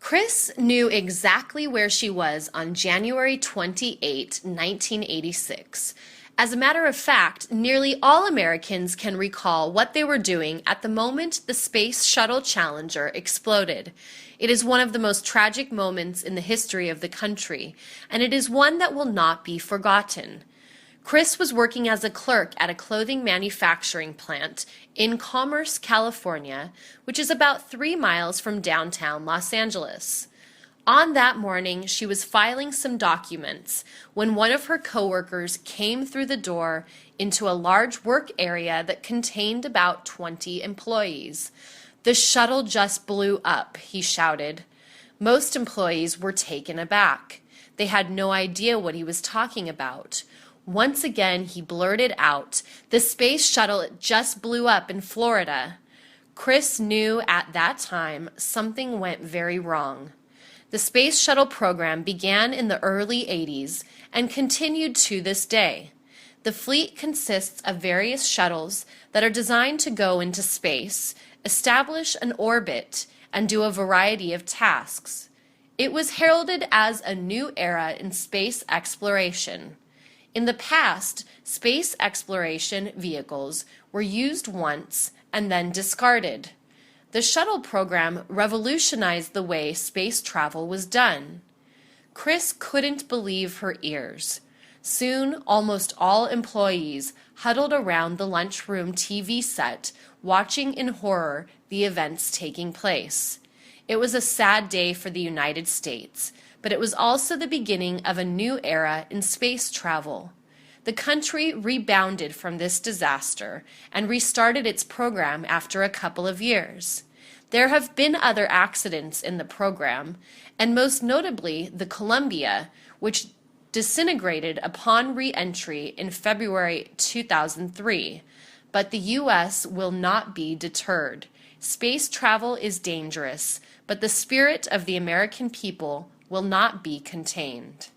Chris knew exactly where she was on January 28, 1986. As a matter of fact, nearly all Americans can recall what they were doing at the moment the Space Shuttle Challenger exploded. It is one of the most tragic moments in the history of the country, and it is one that will not be forgotten. Chris was working as a clerk at a clothing manufacturing plant in Commerce, California, which is about 3 miles from downtown Los Angeles. On that morning, she was filing some documents when one of her coworkers came through the door into a large work area that contained about 20 employees. "The shuttle just blew up," he shouted. Most employees were taken aback. They had no idea what he was talking about. Once again, he blurted out, "The space shuttle just blew up in Florida." Chris knew at that time something went very wrong. The Space Shuttle program began in the early 80s and continued to this day. The fleet consists of various shuttles that are designed to go into space, establish an orbit, and do a variety of tasks. It was heralded as a new era in space exploration. In the past, space exploration vehicles were used once and then discarded. The shuttle program revolutionized the way space travel was done. Chris couldn't believe her ears. Soon, almost all employees huddled around the lunchroom TV set, watching in horror the events taking place. It was a sad day for the United States, but it was also the beginning of a new era in space travel. The country rebounded from this disaster and restarted its program after a couple of years. There have been other accidents in the program, and most notably the Columbia, which disintegrated upon re-entry in February 2003. But the U.S. will not be deterred. Space travel is dangerous, but the spirit of the American people will not be contained.